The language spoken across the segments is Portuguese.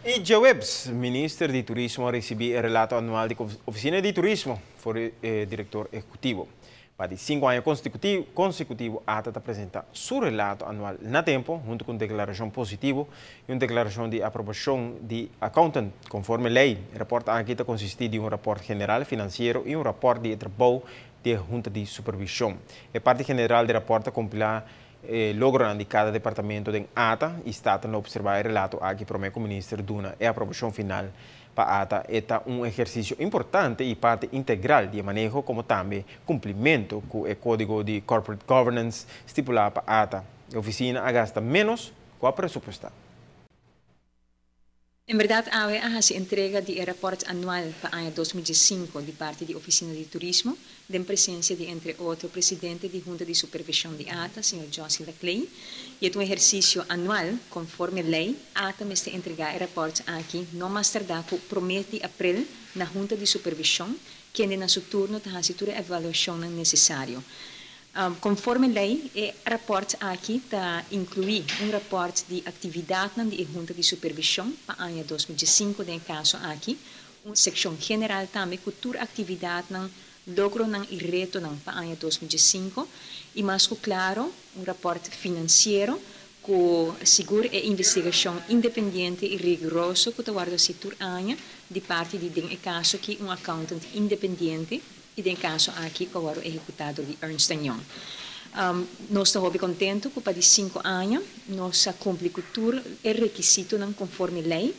E Jawebs, ministro de Turismo, recebeu o relato anual da Oficina de Turismo, foi diretor executivo. Para 5 anos consecutivos, a ATA apresenta seu relato anual na tempo, junto com declaração positiva e uma declaração de aprovação de accountant, conforme lei. O relatório aqui consiste de um relatório general financeiro e um relatório de trabalho de junta de supervisão. A parte general do relatório compila logro de cada departamento de ATA e está a observar o relato aqui para o ministro Duna e a aprovação final para a ATA é um exercício importante e parte integral de manejo, como também cumprimento com o Código de Corporate Governance estipulado para a ATA. A oficina gasta menos com a presupuestada. En verdad, AWE se entrega de reporte anual para el año 2005 de parte de Oficina de Turismo, en presencia de, entre otros, presidente de Junta de Supervisión de ATA, señor Josie Laclay, y es un ejercicio anual, conforme ley, ATA me está entregando el reporte aquí, no más tardar que promete de abril, na Junta de Supervisión, que en su turno está haciendo toda la evaluación necesaria. Conforme lei, o rapport aqui inclui um rapport de atividade da Junta de Supervisão para o ano 2005, no caso aqui, uma secção general também, cultura atividade, logro e reto para o ano 2005, e mais claro, um rapport financeiro, com seguro e investigação independente e rigoroso que guarda o setor ano, de parte de, no caso aqui, um accountant independente, e em caso aqui, que agora o executado de Ernst & Young. Nós estamos contentes que para 5 anos nós cumprimos tudo o requisito conforme lei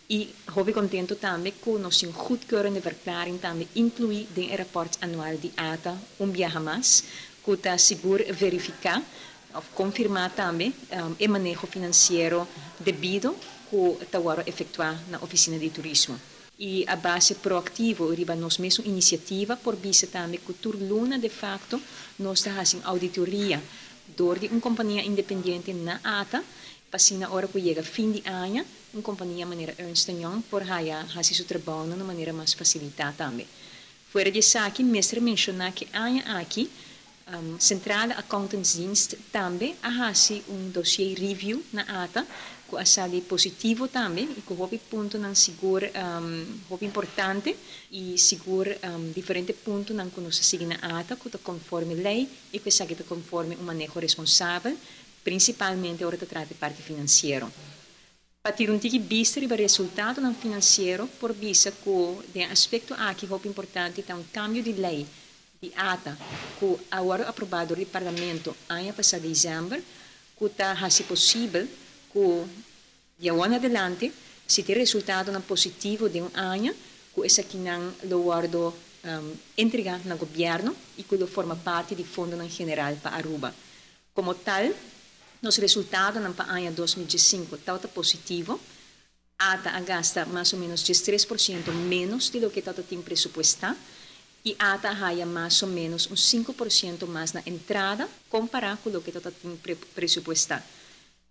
e estamos contentes também que nós temos goedkeurende verklaring também inclui no rapport anual de ATA viaje mais, que está seguro verificar ou confirmar também o manejo financeiro devido que está agora efetuado na oficina de turismo. E a base proativa, riba nós mesmo iniciativa, por vista também que tur luna de facto nós está fazendo auditoria door de uma companhia independente na ATA, para na hora que chega fim de ano, uma companhia maneira Ernst & Young, por fazer seu trabalho de uma maneira mais facilitada também. Fora disso aqui, mestre mencionar que aqui, Centrale Accountantsdienst também faz dossier review na ATA, que é positivo também, e que houve ponto não seguro, houve importante, e seguro diferentes pontos não que nós seguimos na ATA, que está conforme lei, e que está conforme manejo responsável, principalmente hora de tratar de parte financeira. Para ter vista o resultado não financeiro, por vista que o aspecto aqui houve importante, é cambio de lei de ATA, que agora aprovado no Parlamento ano passado dezembro, que está possível que de agora em adelante, se tem resultado positivo de ano, que esse aqui não lo guardo entregar no governo e que lo forma parte do Fundo General para Aruba. Como tal, nos resultados para o ano 2005 está positivo, ATA gasta mais ou menos 13% menos do que está presupuestado, e ATA ganha mais ou menos 5% mais na entrada comparado com o que está presupuestado.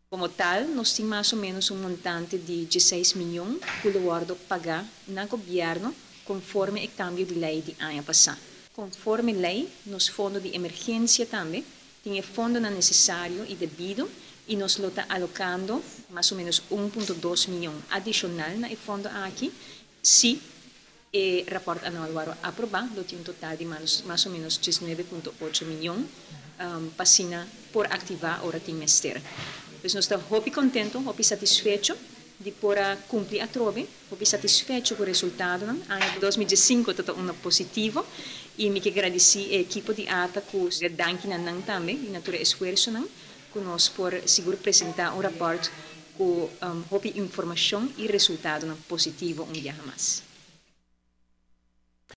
Como tal, nós temos mais ou menos montante de 16 milhões que o guardo pagar no governo conforme o cambio de lei de ano passado. Conforme lei, nos fundos de emergência também, tem fundo necessário e devido e nós lo está alocando mais ou menos 1,2 milhões adicional no fundo aqui, se o rapport anual aprovado, tem um total de mais ou menos 19,8 milhões por ativar hora trimestre. Pues nós estamos muito contentes, muito satisfeitos de poder cumprir a trove, muito satisfeitos com o resultado. Ano 2005 está positivo e me agradecer a equipe de ATA que danke também e natura esforço que nós por seguro apresentar rapport com muito informação e resultado positivo dia mais.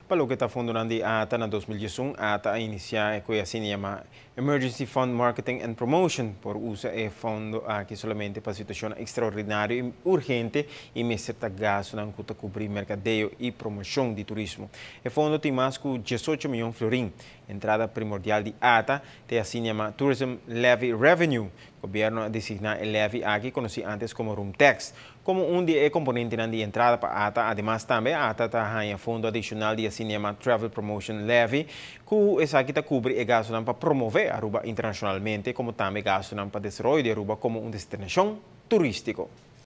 Para o que está fundando a ATA na 2011, a ATA iniciou o que se chama Emergency Fund Marketing and Promotion, por uso de fundo aqui somente para situação extraordinária e urgente e meseta gasto na conta cobrir mercadeio e promoção de turismo. O fundo tem mais de 18 milhões de florins. Entrada primordial de ATA tem assim chama Tourism Levy Revenue. O governo designa o levy aqui conhecido antes como room tax, como de componente de entrada para ATA. Además, também a ATA tem fundo adicional de assim chama Travel Promotion Levy, que essa aqui cobre o gasto para promover Aruba internacionalmente, como também gasto para desenvolver Aruba como destinação turístico.